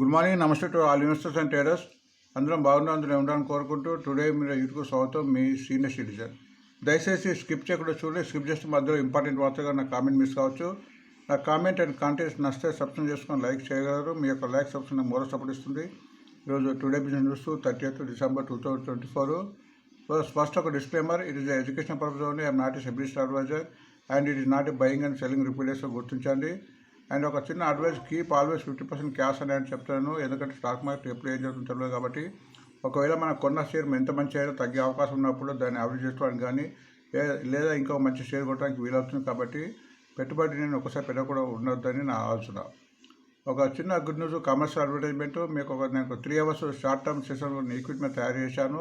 Good morning, నమస్తే to all investors and traders. అందరం బాగున్నాం, అందులో ఉండాలని కోరుకుంటూ టుడే మీరు యూట్యూబ్ స్వాగతం. మీ సీనియర్ సిటిజన్. దయచేసి స్కిప్ చేయకుండా చూడండి. స్కిప్ చేస్తే మధ్యలో ఇంపార్టెంట్ వార్తగా నా కామెంట్ మిస్ కావచ్చు. నా కామెంట్ అండ్ కాంటెంట్ నచ్చితే సబ్స్క్రైబ్ చేసుకొని లైక్ చేయగలరు. మీ యొక్క లైక్ సబ్స్క్రైబ్ నాకు మోరల్ సపోర్ట్ ఇస్తుంది. ఈరోజు today business news 30th December 2024. First ఒక disclaimer, it is education purpose only. I'm not a SEBI list adviser and it is not a buying and selling repeaters, గుర్తించండి. And ఒక చిన్న అడ్వైస్, కీప్ ఆల్వేస్ 50% క్యాష్ అని చెప్తాను. ఎందుకంటే stock market ఎప్పుడు ఏం జరుగుతుందో తెలియదు కాబట్టి ఒకవేళ మనం కొన్న షేర్ ఎంత మంచి షేర్ తగ్గే అవకాశం ఉన్నప్పుడు దాన్ని యావరేజ్ చేసుకోవడానికి కానీ లేదా ఇంకో మంచి షేర్ కొట్టడానికి వీలవుతుంది. కాబట్టి పెట్టుబడి నేను ఒకసారి పెట్టకుండా ఉండొద్దని నా ఆలోచన. ఒక చిన్న గుడ్ న్యూస్, కమర్షియల్ అడ్వర్టైజ్మెంట్. మీకు నేను 3 hours short term session equity మీద తయారు చేశాను.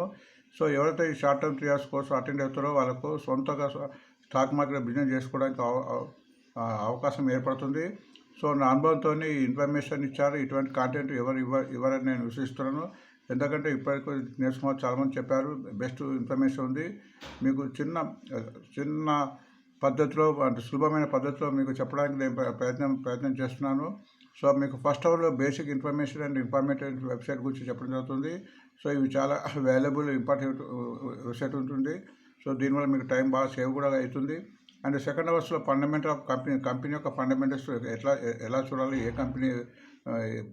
సో ఎవరైతే ఈ short term 3 hours course attend అవుతారో వాళ్ళకు సొంతగా స్టాక్ మార్కెట్ బిజినెస్ చేసుకోవడానికి అవకాశం ఏర్పడుతుంది. సో నా అనుభవంతో ఇన్ఫర్మేషన్ ఇచ్చారు. ఇటువంటి కాంటెంట్ ఎవరని నేను విశ్వసిస్తున్నాను. ఎందుకంటే ఇప్పటికీ నేర్చుకోవాలి, చాలామంది చెప్పారు, బెస్ట్ ఇన్ఫర్మేషన్ ఉంది. మీకు చిన్న పద్ధతిలో అంటే సులభమైన పద్ధతిలో మీకు చెప్పడానికి నేను ప్రయత్నం చేస్తున్నాను. సో మీకు ఫస్ట్ అవర్లో basic information and informative website గురించి చెప్పడం జరుగుతుంది. సో ఇవి చాలా వాల్యుబుల్ ఇంపార్టెంట్ వెబ్సైట్ ఉంటుంది. సో దీనివల్ల మీకు టైం బాగా సేవ్ కూడా అవుతుంది. అండ్ సెకండ్ అవర్స్లో ఫండమెంటల్ ఆఫ్ కంపెనీ యొక్క ఫండమెంటల్స్ ఎలా చూడాలి, ఏ కంపెనీ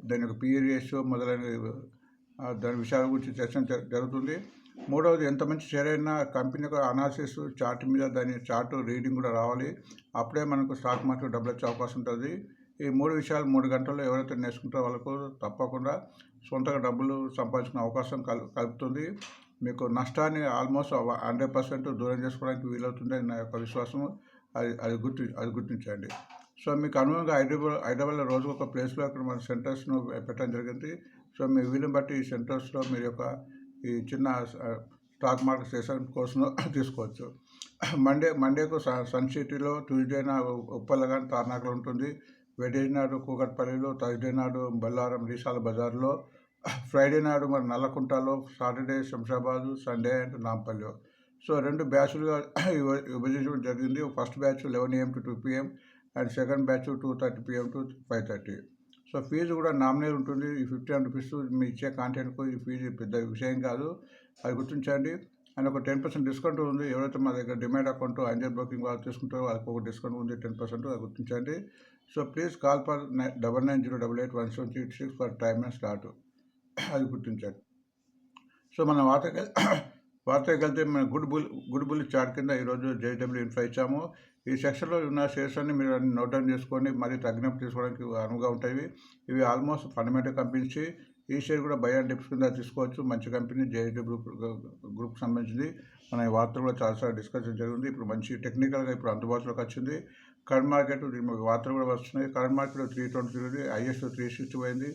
దాని యొక్క పిఈ రేషియో మొదలైన దాని విషయాల గురించి చర్చ జరుగుతుంది. మూడవది, ఎంత మంచి షేర్ అయినా కంపెనీ యొక్క అనాలిసిస్ చార్ట్ మీద దాని చార్ట్ రీడింగ్ కూడా రావాలి. అప్పుడే మనకు స్టాక్ మార్కెట్ డబ్బులు వచ్చే అవకాశం ఉంటుంది. ఈ 3 విషయాలు 3 గంటల్లో ఎవరైతే నేర్చుకుంటారో వాళ్ళకు తప్పకుండా సొంతగా డబ్బులు సంపాదించుకునే అవకాశం కలుపుతుంది. మీకు నష్టాన్ని ఆల్మోస్ట్ 100% దూరం చేసుకోవడానికి వీలవుతుందని నా యొక్క విశ్వాసం. అది గుర్తించండి. సో మీకు అనుగుణంగా హైదరాబాద్లో రోజుకు ఒక ప్లేస్లో అక్కడ మన సెంటర్స్ను పెట్టడం జరిగింది. సో మీ వీలుని బట్టి ఈ సెంటర్స్లో మీరు యొక్క ఈ చిన్న స్టాక్ మార్కెట్ సెషన్ కోర్సును తీసుకోవచ్చు. మండేకు సన్ సిటీలో, ట్యూస్డేన ఉప్పల్ తార్నాకలో ఉంటుంది, వెడ్నెస్డే నాడు కూకట్పల్లిలో, థర్స్డే నాడు బల్లారం రీసాల బజార్లో, ఫ్రైడే నాడు మన నల్లకుంటలో, సాటర్డే శంషాబాదు, సండే అండ్ నాంపల్లిలో. సో 2 బ్యాచ్లుగా విభజించడం జరిగింది. First batch 11 AM to 2 PM and second batch 2:30 PM to 5:30. So fee కూడా నామినల్ ఉంటుంది. ఈ 51 rupees మీ ఇచ్చే కాంటెంట్కు ఈ ఫీజు పెద్ద విషయం కాదు, అది గుర్తించండి. అండ్ ఒక 10% డిస్కౌంట్ ఉంది. ఎవరైతే మా దగ్గర డిమాండ్ అకౌంట్ ఏంజెల్ బ్రోకింగ్ వాళ్ళు తీసుకుంటారో వాళ్ళకి ఒక డిస్కౌంట్ ఉంది 10%, అది గుర్తించండి. So please call for 9908817386 for time and start, అది గుర్తించండి. సో మన వార్తకి వెళ్తే మన గుడ్ బుల్ చార్ట్ కింద ఈరోజు JW ఇన్ఫో ఇచ్చాము. ఈ సెక్షన్లో ఉన్న షేర్స్ అన్ని మీరు నోట్ డౌన్ చేసుకొని మరీ తగ్గినప్పుడు తీసుకోవడానికి అనువుగా ఉంటాయి. ఇవి ఆల్మోస్ట్ ఫండమెంటల్ కంపెనీస్. ఈ షేర్ కూడా బై అండ్ డిప్స్ కింద తీసుకోవచ్చు. మంచి కంపెనీ, JW గ్రూప్కి సంబంధించింది. మన ఈ వార్తలు కూడా చాలాసార్లు డిస్కషన్ జరిగింది. ఇప్పుడు మంచి టెక్నికల్గా ఇప్పుడు అందుబాటులోకి వచ్చింది. కరెంట్ మార్కెట్ వార్తలు కూడా వస్తున్నాయి. కరెంట్ మార్కెట్ 320, హైయెస్ట్ 360 పోయింది,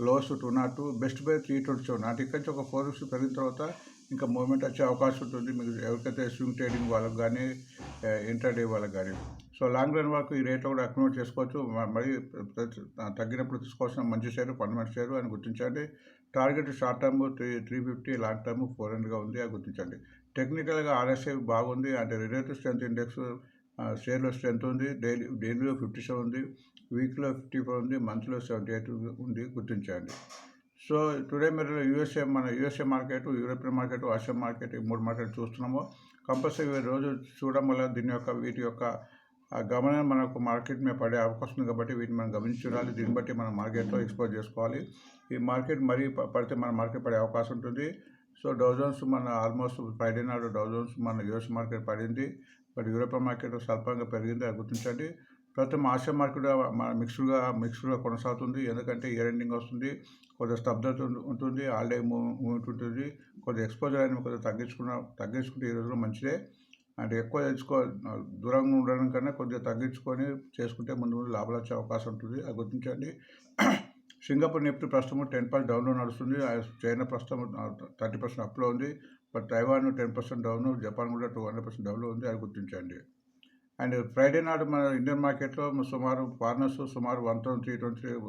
లోస్ 202, బెస్ట్ బై 327. అంటే ఇక్కడి నుంచి ఒక 4 rupees పెరిగిన తర్వాత ఇంకా మూవ్మెంట్ వచ్చే అవకాశం ఉంటుంది. మీకు ఎవరికైతే స్వింగ్ ట్రేడింగ్ వాళ్ళకి కానీ ఇంటర్డే వాళ్ళకి కానీ. సో లాంగ్ రన్ వరకు ఈ రేట్లో కూడా అక్నోట్ చేసుకోవచ్చు. మరి తగ్గినప్పుడు తీసుకోవాల్సిన మంచి షేర్, ఫండమెంటల్ షేర్ అని గుర్తించండి. Target short term 350, long term 400గా ఉంది, అది గుర్తించండి. టెక్నికల్గా RSI బాగుంది. అంటే రిలేటివ్ స్ట్రెంత్ ఇండెక్స్ షేర్లో స్ట్రెంత్ ఉంది. డైలీలో 57 ఉంది, వీక్లో 54 ఉంది, మంత్లో 78 ఉంది, గుర్తించండి. సో టుడే మీరు మన USA market, European market, Asia market, ఈ 3 మార్కెట్ చూస్తున్నాము. కంపల్సరీ రోజు చూడడం వల్ల వీటి యొక్క గమనం మనకు మార్కెట్ మీద పడే అవకాశం ఉంది. కాబట్టి వీటిని మనం గమనించి చూడాలి. దీన్ని బట్టి మనం మార్కెట్లో ఎక్స్పోజ్ చేసుకోవాలి. ఈ మార్కెట్ మరీ పడితే మన మార్కెట్ పడే అవకాశం ఉంటుంది. సో డౌజోన్స్ మన ఆల్మోస్ట్ ఫ్రైడే నాడు డౌజోన్స్ మన యూఎస్ మార్కెట్ పడింది, బట్ యూరోపియన్ మార్కెట్ స్వల్పంగా పెరిగింది, అది గుర్తించండి. ప్రస్తుతం ఆసియా మార్కెట్ మన మిక్స్డ్గా కొనసాగుతుంది. ఎందుకంటే ఇయర్ ఎండింగ్ వస్తుంది, కొద్దిగా స్తబ్దత ఉంటుంది, హాలిడే మూమెంట్ ఉంటుంది. కొద్దిగా ఎక్స్పోజర్ అయిన కొద్దిగా తగ్గించుకుంటే ఈ రోజులో మంచిదే. అంటే ఎక్కువ దూరంగా ఉండడం కన్నా కొద్దిగా తగ్గించుకొని చేసుకుంటే ముందు లాభాలు వచ్చే అవకాశం ఉంటుంది, అది గుర్తించండి. సింగపూర్ నిఫ్టీ ప్రస్తుతం 10% డౌన్లో నడుస్తుంది. చైనా ప్రస్తుతం 30% అప్లో ఉంది, బట్ తైవాన్ 10% డౌన్, జపాన్ కూడా 200% డౌన్లో ఉంది, అది గుర్తించండి. అండ్ ఫ్రైడే నాడు మన ఇండియన్ మార్కెట్లో సుమారు ఫారినర్స్ 1,323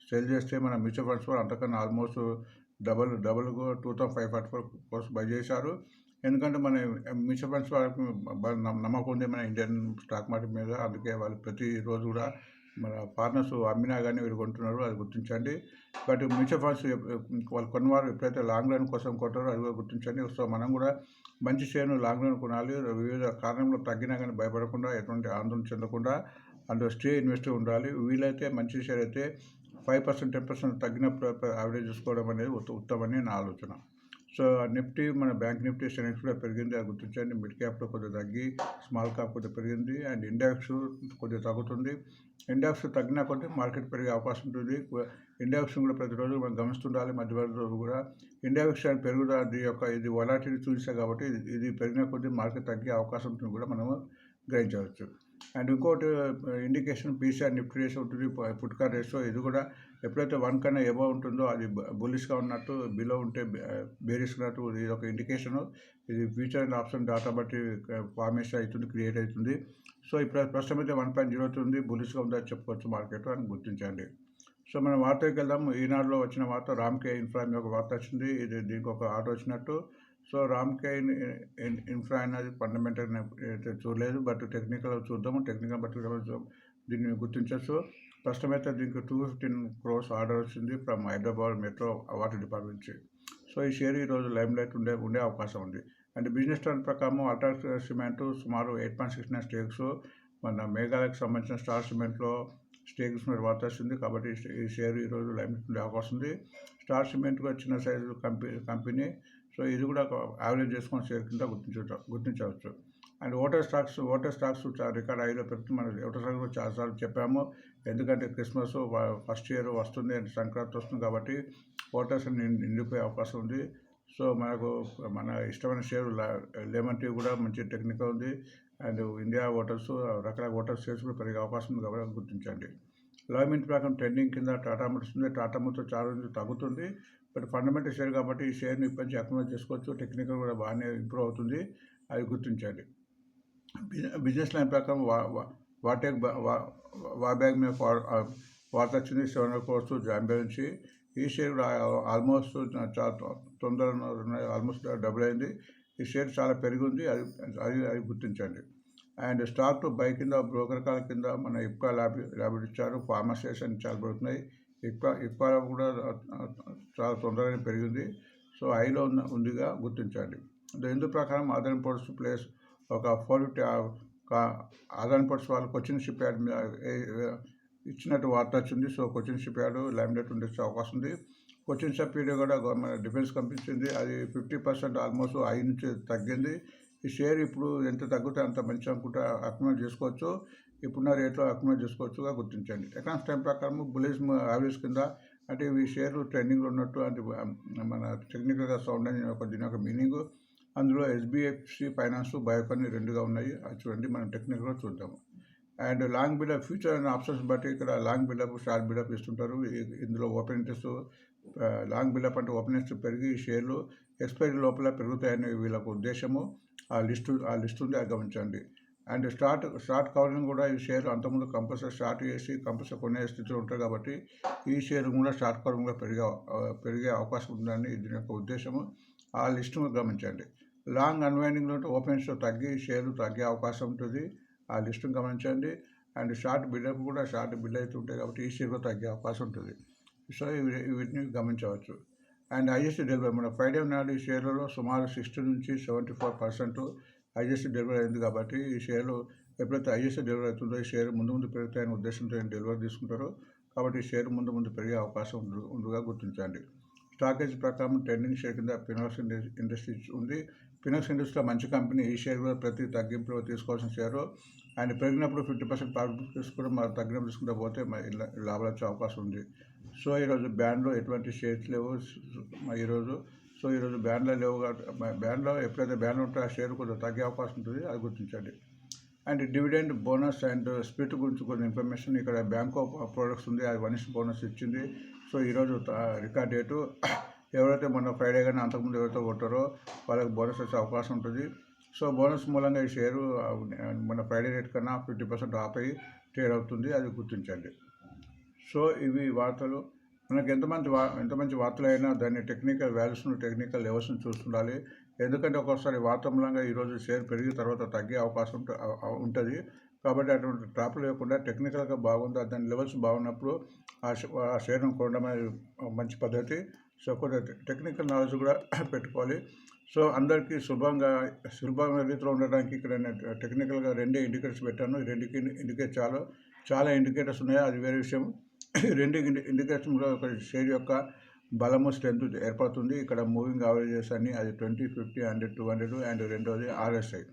సెల్ చేస్తే మన మ్యూచువల్ ఫండ్స్ కూడా అంతకన్నా ఆల్మోస్ట్ డబుల్గా 2,544 కోర్స్ బై చేశారు. ఎందుకంటే మన మ్యూచువల్ ఫండ్స్ వాళ్ళకి నమ్మకం ఉంది మన ఇండియన్ స్టాక్ మార్కెట్ మీద. అందుకే వాళ్ళు ప్రతిరోజు కూడా మన ఫారినర్స్ అమ్మినా కానీ వీళ్ళు కొంటున్నారు, అది గుర్తించండి. బట్ మ్యూచువల్ ఫండ్స్ వాళ్ళు కొన్నవారు ఎప్పుడైతే లాంగ్ రన్ కోసం కొంటారో అది కూడా గుర్తించండి. సో మనం కూడా మంచి షేర్ను లాంగ్ రన్ కొనాలి. వివిధ కారణంలో తగ్గినా కానీ భయపడకుండా, ఎటువంటి ఆందోళన చెందకుండా అందులో స్టే ఇన్వెస్ట్ ఉండాలి. వీలైతే మంచి షేర్ అయితే 5% 10% తగ్గినప్పుడు యావరేజ్ చూసుకోవడం అనేది ఉత్తమని నా ఆలోచన. సో నిఫ్టీ, మన బ్యాంక్ నిఫ్టీ సెనెక్స్ కూడా పెరిగింది, అది గుర్తించండి. మిడ్ క్యాప్లో కొద్దిగా తగ్గి, స్మాల్ క్యాప్ కొద్దిగా పెరిగింది. అండ్ ఇండెక్స్ కొద్దిగా తగ్గుతుంది. ఇండెక్స్ తగ్గినా కొద్దిగా మార్కెట్ పెరిగే అవకాశం ఉంటుంది. ఇండెక్స్ కూడా ప్రతిరోజు మనం గమనిస్తుండాలి. మధ్య రోజు కూడా ఇండెక్స్ అండ్ పెరుగుదల యొక్క ఇది వొలాటిలిటీ చూసాం కాబట్టి ఇది పెరిగిన కొద్దిగా మార్కెట్ తగ్గే అవకాశం ఉంటుంది కూడా మనము గ్రహించవచ్చు. అండ్ ఇంకోటి ఇండికేషన్ పీసీఆర్ నిఫ్టీ రేషియో ఉంటుంది, పుట్కార్ రేషియో. ఇది కూడా ఎప్పుడైతే 1 కన్నా ఎబవ్ ఉంటుందో అది బుల్లిష్గా ఉన్నట్టు, బిలో ఉంటే బేరిష్ ఉన్నట్టు. ఇది ఒక ఇండికేషను. ఇది ఫ్యూచర్ అండ్ ఆప్షన్ డాటా బట్టి ఫార్మేషన్ అవుతుంది, క్రియేట్ అవుతుంది. సో ఇప్పుడు ప్రస్తుతం అయితే 1.03 ఉంది, బుల్లిష్గా ఉందని చెప్పుకోవచ్చు మార్కెట్ అని గుర్తించండి. సో మనం వార్తకి వెళ్దాం. ఈనాడులో వచ్చిన వార్త రామ్కే ఇన్ఫ్రా ఒక వార్త వచ్చింది. దీనికి ఒక ఆర్డర్ వచ్చినట్టు. సో రామ్కే ఇన్ఫ్రా అనేది ఫండమెంటల్ అయితే చూడలేదు, బట్ టెక్నికల్ చూద్దాము. టెక్నికల్ బట్టి దీన్ని గుర్తించవచ్చు. ప్రస్తుతం అయితే దీనికి 215 crores ఆర్డర్ వచ్చింది from Hyderabad metro water department నుంచి. సో ఈ షేర్ ఈరోజు లైమ్ లైట్ ఉండే అవకాశం ఉంది. అండ్ బిజినెస్ ట్రెండ్ ప్రకారం అల్ట్రాటెక్ సిమెంట్ సుమారు 8.69 స్టేక్స్, మన మేఘాలయకు సంబంధించిన స్టార్ సిమెంట్లో స్టేక్స్ మీద వార్త వస్తుంది. కాబట్టి ఈ షేర్ ఈరోజు లైమ్ లైట్ ఉండే అవకాశం ఉంది. స్టార్ సిమెంట్ కూడా చిన్న సైజు కంపెనీ. సో ఇది కూడా యావరేజ్ చేసుకున్న షేర్ కింద గుర్తించవచ్చు. అండ్ ఓటర్ స్టాక్స్ చాలా రికార్డ్ హైలో పెడుతుంది. మనం ఓటర్ స్టాక్స్ కూడా చాలాసార్లు చెప్పాము. ఎందుకంటే క్రిస్మస్ ఫస్ట్ ఇయర్ వస్తుంది అండ్ సంక్రాంతి వస్తుంది కాబట్టి ఓటర్స్ నిండిపోయే అవకాశం ఉంది. సో మన ఇష్టమైన షేర్ లెమన్ టీ కూడా మంచి టెక్నికల్ ఉంది. అండ్ ఇండియా ఓటర్స్ రకరకాల ఓటర్ షేర్స్ కూడా పెరిగే అవకాశం ఉంది కాబట్టి గుర్తించండి. లైవ్మెంట్ ప్రకారం ట్రెండింగ్ కింద టాటా మోటార్స్ ఉంది. టాటా మోటార్స్ చాలా రోజులు తగ్గుతుంది, బట్ ఫండమెంటల్ షేర్ కాబట్టి ఈ షేర్ని ఇప్పటి నుంచి అక్యుములేట్ చేసుకోవచ్చు. టెక్నికల్ కూడా బాగానే ఇంప్రూవ్ అవుతుంది, అది గుర్తించండి. బిజినెస్ లైన్ ప్రకారం వాబ్యాగ్ మీద వార్త వచ్చింది. 700 crores జాంబియా నుంచి. ఈ షేర్ కూడా ఆల్మోస్ట్ చాలా తొందరగా ఆల్మోస్ట్ డబుల్ అయింది. ఈ షేర్ చాలా పెరిగింది, అది గుర్తించండి. అండ్ స్టాక్ టు బై కింద బ్రోకర్ కాల్ కింద మన ఇప్కా ల్యాబ్ ఇచ్చారు. ఫార్మసీస్ చాలా పెరుగుతున్నాయి. ఇప్కా కూడా చాలా తొందరగానే పెరిగింది. సో హైలో ఉందిగా గుర్తించండి. ఇందు ప్రకారం ఆదాయం పోర్ట్స్ ప్లేస్ ఒక 450 ఆదాయం పోర్ట్స్ వాళ్ళు కొచ్చిన్ షిప్ యార్డ్ మీద ఇచ్చినట్టు వార్త వచ్చింది. So Cochin ship yard lime light ఉండే అవకాశం ఉంది. కొచ్చిన్ షిప్ యార్డ్ కూడా మన డిఫెన్స్ కనిపించింది, అది 50% ఆల్మోస్ట్ హై నుంచి తగ్గింది. ఈ షేర్ ఇప్పుడు ఎంత తగ్గితే అంత మంచి అనుకుంటా అక్యుములేట్ చేసుకోవచ్చు. ఇప్పుడున్న రేట్లో అక్యుములేట్ చేసుకోవచ్చుగా గుర్తించండి. ఎకనామిక్స్ టైం ప్రకారం బులిష్ యావరేజ్ కింద, అంటే ఈ షేర్లు ట్రెండింగ్లో ఉన్నట్టు, అంటే మన టెక్నికల్గా సౌండ్ అని దీని యొక్క మీనింగ్. అందులో SBFC ఫైనాన్స్, బయోకాన్ రెండుగా ఉన్నాయి, అది చూడండి. మనం టెక్నికల్గా చూద్దాము. And long buildup future and options బట్టి ఇక్కడ లాంగ్ బిల్డప్, షార్ట్ బిల్డప్ ఇస్తుంటారు. ఇందులో ఓపెన్ ఇంట్రెస్ట్, లాంగ్ బిల్డప్ అంటే ఓపెన్ ఇంట్రెస్ట్ పెరిగి షేర్లు ఎక్స్పైరీ లోపల పెరుగుతాయని వీళ్ళకు ఉద్దేశము. ఆ లిస్ట్ ఉంది, అది గమనించండి. అండ్ షార్ట్ కవరింగ్ కూడా ఈ షేర్ అంతకుముందు కంపల్సరీ షార్ట్ చేసి కంపల్సరీ కొనే స్థితిలో ఉంటాయి కాబట్టి ఈ షేర్ కూడా షార్ట్ కవరింగ్ కూడా పెరిగే అవకాశం ఉందని దీని యొక్క ఉద్దేశము. ఆ లిస్టును గమనించండి. లాంగ్ అన్వైండింగ్లో ఓపెన్స్ తగ్గి షేర్లు తగ్గే అవకాశం ఉంటుంది, ఆ లిస్టును గమనించండి. అండ్ షార్ట్ బిల్డప్ కూడా బిల్డ్ అవుతుంటాయి కాబట్టి ఈ షేర్ కూడా తగ్గే అవకాశం ఉంటుంది. సో వీటిని గమనించవచ్చు. అండ్ హైయెస్ట్ డెలివరీ మన ఫ్రైడే నాడు ఈ షేర్లలో సుమారు 60 నుంచి 74% హైయెస్ట్ డెలివరీ అయింది కాబట్టి ఈ షేర్లు ఎప్పుడైతే హైయెస్ట్ డెలివరీ అవుతుందో ఈ షేర్ ముందు పెరుగుతాయనే ఉద్దేశంతో డెలివరీ తీసుకుంటారు కాబట్టి ఈ షేర్ ముందు పెరిగే అవకాశం ఉందిగా గుర్తించండి. స్టాకేజ్ ప్రకారం ట్రెండింగ్ షేర్ కింద ఫినాక్స్ ఇండస్ట్రీస్ ఉంది. ఫినాక్స్ ఇండస్ట్రీలో మంచి కంపెనీ. ఈ షేర్ కూడా ప్రతి తగ్గింపులో తీసుకోవాల్సిన షేరు. అండ్ పెరిగినప్పుడు 50% ప్రాఫిట్ తీసుకుని మరి తగ్గినప్పుడు తీసుకుంటే పోతే లాభాలు వచ్చే అవకాశం ఉంది. సో ఈరోజు బ్యాండ్లో ఎటువంటి షేర్స్ లేవు ఈరోజు. సో ఈరోజు బ్యాండ్లో లేవు కాబట్టి బ్యాండ్లో ఎప్పుడైతే బ్యాండ్ ఉంటే ఆ షేర్ కొంచెం తగ్గే అవకాశం ఉంటుంది, అది గుర్తించండి. And dividend, bonus and split గురించి కొన్ని ఇన్ఫర్మేషన్ ఇక్కడ బ్యాంక్ ఆఫ్ ప్రొడక్ట్స్ ఉంది, అది 1 బోనస్ ఇచ్చింది. సో ఈరోజు రికార్డ్ డేటు. ఎవరైతే మొన్న ఫ్రైడే కానీ అంతకుముందు ఎవరైతే కొట్టారో వాళ్ళకి బోనస్ వచ్చే అవకాశం ఉంటుంది. సో బోనస్ మూలంగా ఈ షేరు మన ఫ్రైడే రేట్ కన్నా 50% ఆఫ్ అయ్యి ట్రేడ్ అవుతుంది, అది గుర్తించండి. సో ఇవి వార్తలు. మనకి ఎంత మంచి వార్తలు అయినా దాన్ని టెక్నికల్ వాల్యూస్ను, టెక్నికల్ లెవెల్స్ను చూస్తుండాలి. ఎందుకంటే ఒక్కోసారి వార్త మూలంగా ఈరోజు షేర్ పెరిగిన తర్వాత తగ్గే అవకాశం ఉంటుంది కాబట్టి అటువంటి డ్రాప్ లేకుండా టెక్నికల్గా బాగుంది, దాని లెవెల్స్ బాగున్నప్పుడు ఆ షేర్ను కొనడం అనేది మంచి పద్ధతి. సో కొంచెం టెక్నికల్ నాలెడ్జ్ కూడా పెట్టుకోవాలి. సో అందరికీ సులభంగా రీతిలో ఉండడానికి ఇక్కడ నేను టెక్నికల్గా 2 ఇండికేటర్స్ పెట్టాను. ఈ 2 ఇండికేట్ చాలా ఇండికేటర్స్ ఉన్నాయి, అది వేరే విషయం. 2 ఇండికేటర్స్లో ఒక షేర్ యొక్క బలము స్ట్రెంత్ ఏర్పడుతుంది. ఇక్కడ మూవింగ్ యావరేజెస్ అని, అది 20, 50, 100, 200 అండ్ రెండోది RSI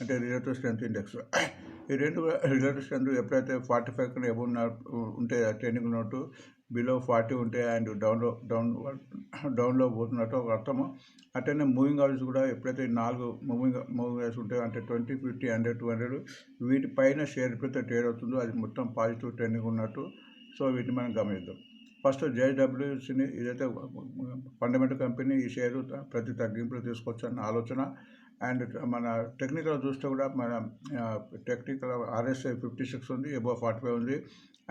అంటే రిలేటివ్ స్ట్రెంత్ ఇండెక్స్. ఈ 2 రిలేటివ్ స్ట్రెంత్ ఎప్పుడైతే 45 కన్నా ఎబవ్ ఉంటే ట్రెండింగ్ నోటు, బిలో 40 ఉంటే అండ్ డౌన్లో పోతున్నట్టు ఒక అర్థము. అట్లనే మూవింగ్ యావరేజ్ కూడా ఎప్పుడైతే 4 మూవింగ్ యావరేజ్ ఉంటాయో అంటే 20, 50, 100, 200 వీటిపైన షేర్ ఎప్పుడైతే ట్రేడ్ అవుతుందో అది మొత్తం పాజిటివ్ ట్రెండింగ్ ఉన్నట్టు. సో వీటిని మనం గమనిద్దాం. ఫస్ట్ JSWCని, ఇదైతే ఫండమెంటల్ కంపెనీ, ఈ షేరు ప్రతి తగ్గింపులు తీసుకొచ్చు అన్న ఆలోచన. అండ్ మన టెక్నికల్ చూస్తే కూడా మన టెక్నికల్ RSI 56 ఉంది, అబౌవ్ 45 ఉంది.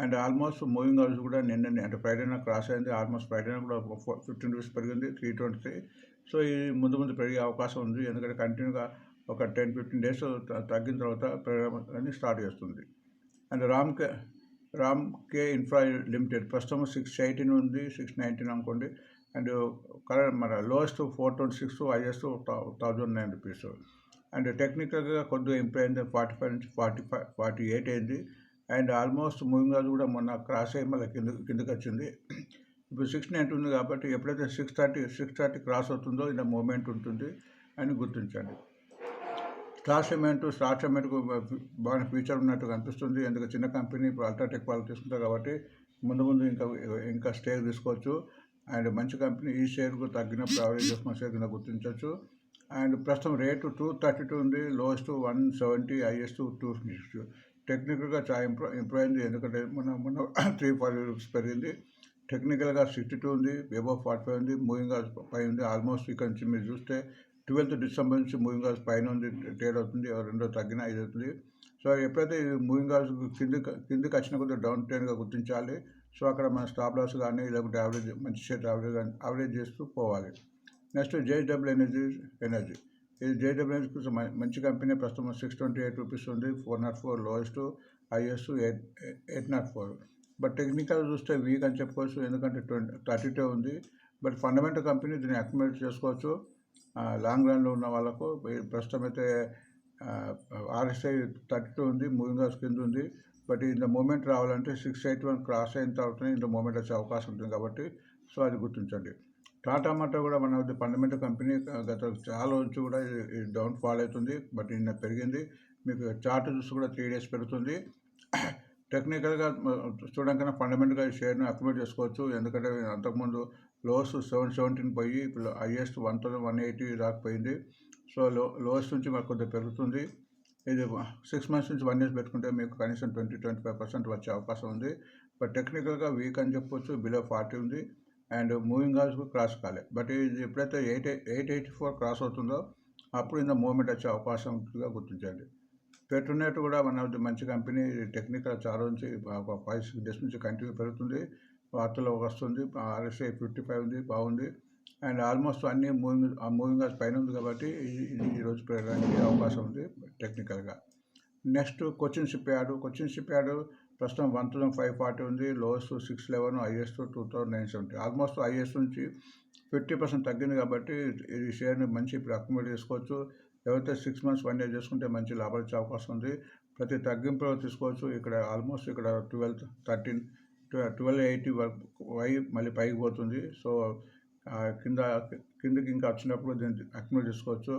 అండ్ ఆల్మోస్ట్ మూవింగ్ యావరేజ్ కూడా నిన్న అంటే ఫ్రైడేనా క్రాస్ అయింది. ఆల్మోస్ట్ ఫ్రైడేనా కూడా 15 రూపీస్ పెరిగింది, 323. సో ఇది ముందు పెరిగే అవకాశం ఉంది, ఎందుకంటే కంటిన్యూగా ఒక 10-15 డేస్ తగ్గిన తర్వాత పెరగడం స్టార్ట్ చేస్తుంది. అండ్ రామ్కే ఇన్ఫ్రా లిమిటెడ్ ప్రస్తుతం 618 ఉంది, 619 అనుకోండి. అండ్ కరెంట్ మన లోయెస్ట్ 426, హైయెస్ట్ 1009 రూపీస్. అండ్ టెక్నికల్గా కొద్దిగా ఇంప్రూవ్ అయింది, 45 నుంచి 48 అయింది. అండ్ ఆల్మోస్ట్ మూవింగ్ యావరేజ్ కూడా మొన్న క్రాస్ అయ్యి మళ్ళీ కిందకి వచ్చింది. ఇప్పుడు 690 ఉంది కాబట్టి ఎప్పుడైతే 630 క్రాస్ అవుతుందో ఇలా మూమెంట్ ఉంటుంది అని గుర్తించండి. స్టార్ సిమెంట్కు బాగా ఫ్యూచర్ ఉన్నట్టు కనిపిస్తుంది, ఎందుకంటే చిన్న కంపెనీ ఇప్పుడు అల్ట్రాటెక్ వాళ్ళు తీసుకుంటారు కాబట్టి ముందు ఇంకా స్టేక్ తీసుకోవచ్చు. అండ్ మంచి కంపెనీ, ఈ షేర్కు తగ్గినప్పుడు యావరేజ్ చేసుకున్న షేర్ కింద గుర్తించవచ్చు. అండ్ ప్రస్తుతం రేటు 232 ఉంది, లోయెస్ట్ 170, హైయెస్ట్ 260. టెక్నికల్గా చాలా ఇంప్రూవ్ అయింది, ఎందుకంటే మొన్న 340 రూపీస్ పెరిగింది. టెక్నికల్గా 62 ఉంది, అబౌవ్ 45 ఉంది, మూవింగ్ యావరేజ్ పై ఉంది. ఆల్మోస్ట్ ఇక్కడ నుంచి మీరు చూస్తే 12th డిసెంబర్ నుంచి మూవింగ్ యావరేజ్ పైన ఉంది, ట్రేడ్ అవుతుంది, రెండో తగ్గినా ఇది అవుతుంది. సో ఎప్పుడైతే మూవింగ్ యావరేజ్ కిందికి వచ్చిన కొద్దిగా డౌన్ ట్రెండ్గా గుర్తించాలి. సో అక్కడ మన స్టాప్ లాస్ కానీ లేకుంటే యావరేజ్ మంచి షేర్ యావరేజ్ చేస్తూ పోవాలి. Next JSW energy. ఇది JSW ఎనర్జీ కోసం మంచి కంపెనీ, ప్రస్తుతం 628 రూపీస్ ఉంది, 404 లోయెస్ట్, హైయెస్ట్ 804. బట్ టెక్నికల్ చూస్తే వీక్ అని చెప్పుకోవచ్చు, ఎందుకంటే 32 ఉంది. బట్ ఫండమెంటల్ కంపెనీ, దీన్ని అక్యుములేట్ చేసుకోవచ్చు లాంగ్ రన్లో ఉన్న వాళ్ళకు. ప్రస్తుతం అయితే RSI 32 ఉంది, మూవింగ్ యావరేజ్ కింద ఉంది. బట్ ఇంత మూమెంట్ రావాలంటే 681 క్రాస్ అయిన తర్వాత ఇంత మూమెంట్ వచ్చే అవకాశం ఉంటుంది కాబట్టి సో అది గుర్తించండి. టాటా మోటార్ కూడా మన ఫండమెంటల్ కంపెనీ, గత చాలా నుంచి కూడా ఇది డౌన్ ఫాల్ అవుతుంది, బట్ నిన్న పెరిగింది. మీకు చార్ట్ చూసి కూడా 3 days పెరుగుతుంది. టెక్నికల్గా చూడడానికన్నా ఫండమెంటల్గా ఈ షేర్ని అక్యుములేట్ చేసుకోవచ్చు, ఎందుకంటే అంతకుముందు లోయెస్ట్ 717 పోయి ఇప్పుడు హైయెస్ట్ 1180 దాకా పోయింది. సో లోయెస్ట్ నుంచి మాకు కొద్దిగా పెరుగుతుంది. ఇది 6 months నుంచి 1 year పెట్టుకుంటే మీకు కనీసం 20-25% వచ్చే అవకాశం ఉంది. బట్ టెక్నికల్గా వీక్ అని చెప్పొచ్చు, బిలో 40 ఉంది. అండ్ మూవింగ్ యావరేజ్ క్రాస్ కాలే. బట్ ఇది ఎప్పుడైతే 884 క్రాస్ అవుతుందో అప్పుడు ఇంత మూవ్మెంట్ వచ్చే అవకాశంగా గుర్తించండి. పెట్రోనెట్ కూడా మన మంచి కంపెనీ, టెక్నికల్ చాలా నుంచి ఒక 5-6 days నుంచి కంటిన్యూ పెరుగుతుంది, వార్తల్లో వస్తుంది. RSI 55 ఉంది, బాగుంది. అండ్ ఆల్మోస్ట్ అన్ని మూవింగ్ యావరేజ్ పైన ఉంది కాబట్టి ఇది ఈరోజు పెరగడానికి అవకాశం ఉంది టెక్నికల్గా. నెక్స్ట్ కొచ్చిన్ షిప్ యార్డ్ ప్రస్తుతం 1540 ఉంది, లోయెస్ట్ 611, హైయెస్ట్ 2970. ఆల్మోస్ట్ హైయెస్ట్ నుంచి 50% తగ్గింది కాబట్టి ఈ షేర్ని మంచి ఇప్పుడు అక్యుములేట్ చేసుకోవచ్చు. ఎవరైతే 6 months 1 year చేసుకుంటే మంచి లాభాలు వచ్చే అవకాశం ఉంది. ప్రతి తగ్గింపులో తీసుకోవచ్చు. ఇక్కడ ఆల్మోస్ట్ ఇక్కడ 1280 వరకు మళ్ళీ పైకి పోతుంది. సో కిందకి ఇంకా వచ్చినప్పుడు దీన్ని అక్యుములేట్ చేసుకోవచ్చు.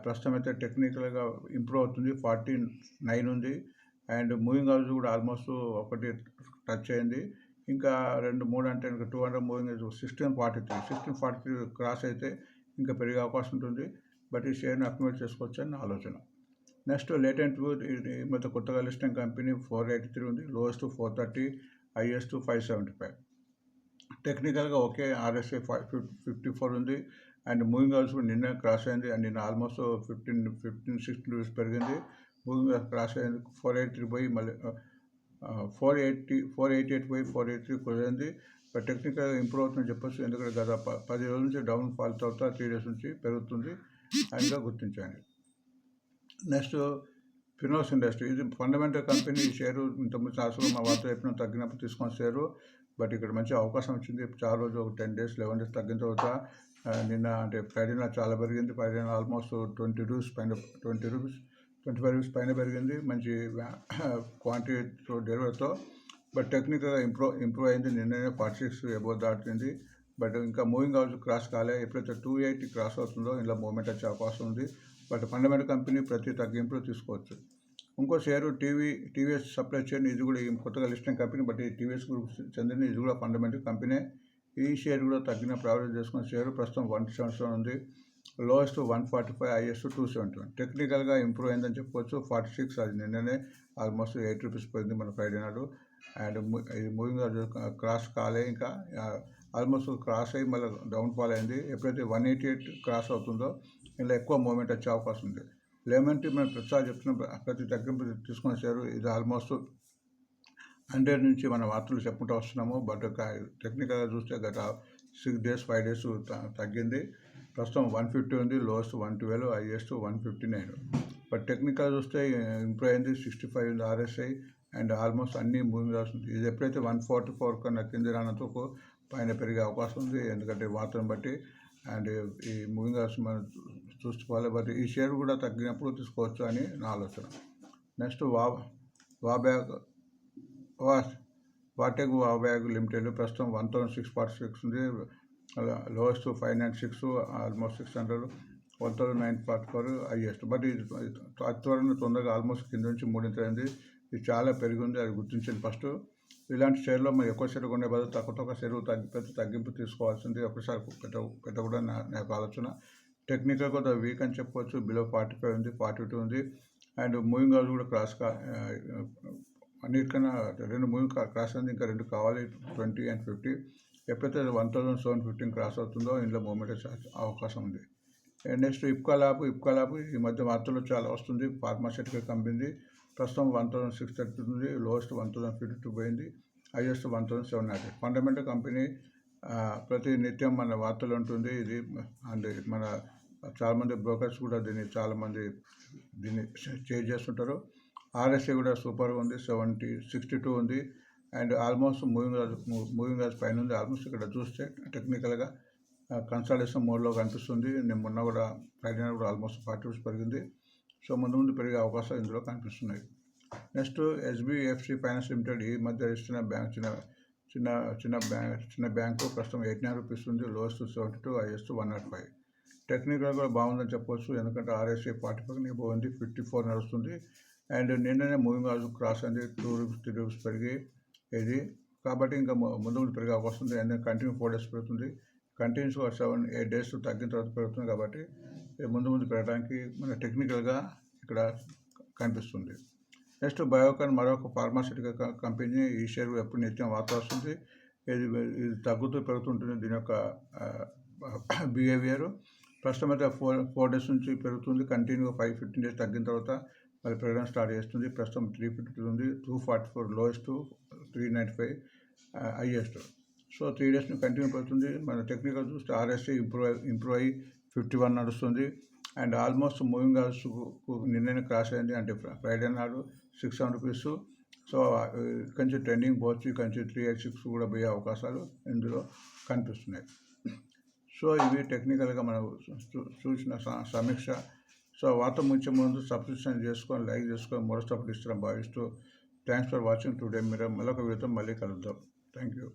ప్రస్తుతం అయితే టెక్నికల్గా ఇంప్రూవ్ అవుతుంది, 49 ఉంది. అండ్ మూవింగ్ యావరేజ్ కూడా ఆల్మోస్ట్ ఒకటి టచ్ అయింది. ఇంకా 2-3 అంటే ఇంకా 200 మూవింగ్ యావరేజ్ 1643 క్రాస్ అయితే ఇంకా పెరిగే అవకాశం ఉంటుంది. బట్ ఈ షేర్ని అక్యుములేట్ చేసుకోవచ్చు అని ఆలోచన. నెక్స్ట్ లేటెంట్ వ్యూ, ఇది మొత్తం కొత్తగా లిస్టింగ్ కంపెనీ, 483 ఉంది, లోయెస్ట్ 430, హైయెస్ట్ 575. టెక్నికల్గా ఓకే, RSI 54 ఉంది. అండ్ మూవింగ్ యావరేజ్ కూడా నిన్న క్రాస్ అయింది, అండ్ నిన్న ఆల్మోస్ట్ 15-16 రూపీస్ పెరిగింది. మూవింగ్ యావరేజ్ క్రాస్ అయింది, 483 పోయి మళ్ళీ 488 పోయి 483 కుదిరింది. బట్ టెక్నికల్గా ఇంప్రూవ్ అవుతుందని చెప్పొచ్చు, ఎందుకంటే గత 10 రోజుల నుంచి డౌన్ ఫాల్ తర్వాత 3 days నుంచి పెరుగుతుంది, ఇంకా గుర్తించండి. నెక్స్ట్ ఫినోస్ ఇండస్ట్రీ ఇది ఫండమెంటల్ కంపెనీ. ఈ షేరు ఇంతకుముందు సంవత్సరం మా వార్త చెప్పిన తగ్గినప్పుడు తీసుకొని షేరు, బట్ ఇక్కడ మంచి అవకాశం వచ్చింది. చాలా రోజు ఒక 10 days 11 days తగ్గిన తర్వాత నిన్న అంటే ఫ్రైడేన చాలా పెరిగింది. ఫ్రైడేన ఆల్మోస్ట్ 20 రూపీస్ పైన 20 రూపీస్ 25 రూపీస్ పైన పెరిగింది మంచి క్వాంటిటీతో డెలివరీతో. బట్ టెక్నికల్గా ఇంప్రూవ్ అయింది. నిన్ననే 46 ఎబో దాటింది. బట్ ఇంకా మూవింగ్ అవర్ క్రాస్ కాలే. ఎప్పుడైతే 280 క్రాస్ అవుతుందో ఇలా మూవ్మెంట్ వచ్చే అవకాశం ఉంది. బట్ ఫండమెంటల్ కంపెనీ ప్రతి తగ్గింపులో తీసుకోవచ్చు. ఇంకో షేరు టీవీఎస్ సప్లై చైన్. ఇది కూడా కొత్తగా లిస్టింగ్ కంపెనీ, బట్ ఈ టీవీఎస్ గ్రూప్ చెందిన ఇది కూడా ఫండమెంటల్ కంపెనీ. ఈ షేర్ కూడా తగ్గిన ప్రావరేజ్ చేసుకున్న షేరు ప్రస్తుతం 177 ఉంది. Lowest 145, highest 271. టెక్నికల్గా ఇంప్రూవ్ అయిందని చెప్పుకోవచ్చు. 46 అది నిన్ననే ఆల్మోస్ట్ 8 రూపీస్ పోయింది మన ఫ్రైడే నాడు. అండ్ మూవింగ్ క్రాస్ కాలే, ఇంకా ఆల్మోస్ట్ క్రాస్ అయ్యి మళ్ళీ డౌన్ ఫాల్ అయింది. ఎప్పుడైతే 188 క్రాస్ అవుతుందో ఇలా ఎక్కువ మూవ్మెంట్ వచ్చే అవకాశం ఉంది. లెమన్ టీ మనం ప్రతిసారి చెప్తున్న ప్రతి తగ్గింపు తీసుకున్న షేరు ఇది ఆల్మోస్ట్ 100 నుంచి మన వార్తలు చెప్పుకుంటూ వస్తున్నాము. బట్ టెక్నికల్గా చూస్తే గత 6 days 5 days తగ్గింది. ప్రస్తుతం 150 ఉంది. Lowest 112, highest 159. బట్ టెక్నికల్ చూస్తే ఇంప్రూవ్ అయింది. 65 ఉంది ఆర్ఎస్ఐ. అండ్ ఆల్మోస్ట్ అన్ని మూవింగ్ వస్తుంది. ఇది ఎప్పుడైతే 144 కన్నా కింద రానందుకు పైన పెరిగే అవకాశం ఉంది, ఎందుకంటే వార్తను బట్టి. అండ్ ఈ మూవింగ్ మనం చూసుకోవాలి. బట్ ఈ షేర్ కూడా తగ్గినప్పుడు తీసుకోవచ్చు అని నా ఆలోచన. నెక్స్ట్ వాటెక్ వాబ్యాగ్ లిమిటెడ్ ప్రస్తుతం 1646 ఉంది. Lowest 596, almost 600, 1944 highest. బట్ ఇది త్వరగా తొందరగా ఆల్మోస్ట్ కింద నుంచి మూడింతైంది. ఇది చాలా పెరిగింది, అది గుర్తించింది ఫస్ట్. ఇలాంటి షేర్లో మనం ఎక్కువ షేర్ కొనే బదులు తక్కువ షేరు తగ్గింపు తీసుకోవాల్సింది. ఒకసారి పెట్టకూడదు నాకు ఆలోచన. టెక్నికల్ కూడా వీక్ అని చెప్పవచ్చు. బిలో 45 ఉంది, 42 ఉంది. అండ్ మూవింగ్ అవర్స్ కూడా క్రాస్ అన్నిటికన్నా 2 మూవింగ్ క్రాస్ అయింది. ఇంకా 2 కావాలి, 20 and 50. ఎప్పుడైతే 1715 క్రాస్ అవుతుందో ఇందులో మూవ్మెంట్ వచ్చే అవకాశం ఉంది. నెక్స్ట్ ఇప్కా ల్యాబ్ ఈ మధ్య వార్తల్లో చాలా వస్తుంది. ఫార్మాస్యూటికల్ కంపెనీ ప్రస్తుతం 1630 ఉంది. లోయెస్ట్ 1052 పోయింది, హైయెస్ట్ 1700. ఫండమెంటల్ కంపెనీ ప్రతి నిత్యం మన వార్తలు ఉంటుంది ఇది. అండ్ మన చాలామంది బ్రోకర్స్ కూడా చాలామంది దీన్ని చేంజ్ చేస్తుంటారు. ఆర్ఎస్ఐ కూడా సూపర్గా ఉంది, 62 ఉంది. అండ్ ఆల్మోస్ట్ మూవింగ్ యాజ్ పైన ఉంది. ఆల్మోస్ట్ ఇక్కడ చూస్తే టెక్నికల్గా కన్సల్టేషన్ మోడ్లో కనిపిస్తుంది. నేను మొన్న కూడా ఫ్రైడే కూడా ఆల్మోస్ట్ 40 రూపీస్ పెరిగింది. సో ముందు పెరిగే అవకాశాలు ఇందులో కనిపిస్తున్నాయి. నెక్స్ట్ హెచ్డిఎఫ్సి ఫైనాన్స్ లిమిటెడ్ ఈ మధ్య ఇస్తున్న బ్యాంక్ చిన్న బ్యాంకు ప్రస్తుతం 89 రూపీస్ ఉంది. Lowest 72, highest 105. టెక్నికల్ కూడా బాగుందని చెప్పవచ్చు, ఎందుకంటే ఆర్ఎస్ఐ 45 పోయింది, 54 నడుస్తుంది. అండ్ నిన్ననే మూవింగ్ యాజ్ క్రాస్ అయింది, 2 రూపీస్ 3 రూపీస్ పెరిగి ఇది. కాబట్టి ఇంకా ముందు పెరిగే అవకాశం ఉంది. అండ్ కంటిన్యూ 4 days పెరుగుతుంది. కంటిన్యూస్గా 7-8 days తగ్గిన తర్వాత పెరుగుతుంది. కాబట్టి ముందు పెరగడానికి మన టెక్నికల్గా ఇక్కడ కనిపిస్తుంది. నెక్స్ట్ బయోకాన్ మరొక ఫార్మాస్యూటికల్ కంపెనీ. ఈ షేర్ ఎప్పుడు నిత్యం వార్త వస్తుంది. ఇది తగ్గుతూ పెరుగుతుంటుంది. దీని యొక్క బిహేవియర్ ప్రస్తుతం అయితే 4 days నుంచి పెరుగుతుంది. కంటిన్యూగా 5-15 days తగ్గిన తర్వాత మళ్ళీ పెరగడం స్టార్ట్ చేస్తుంది. ప్రస్తుతం 352 ఉంది, 244 lowest, 395 highest. So 3 days continue పెడుతుంది. మన టెక్నికల్ చూస్తే ఆర్ఎస్ఐ ఇంప్రూవ్ అయ్యి 51 నడుస్తుంది. అండ్ ఆల్మోస్ట్ మూవింగ్ అవర్స్ నిన్ననే క్రాస్ అయింది, అంటే ఫ్రైడే నాడు 67 రూపీస్. సో కొంచెం ట్రెండింగ్ పోవచ్చు, కొంచెం 386 కూడా పోయే అవకాశాలు ఇందులో కనిపిస్తున్నాయి. సో ఇవి టెక్నికల్గా మనం చూసిన సమీక్ష. సో వార్త ముందు సబ్స్క్రిప్షన్ చేసుకొని, లైక్ చేసుకొని, మరో సపోర్ట్ ఇస్తారని భావిస్తూ థ్యాంక్స్ ఫర్ వాచింగ్ టుడే. మీరు మరొక వీడియోతో మళ్ళీ కలుద్దాం. Thank you.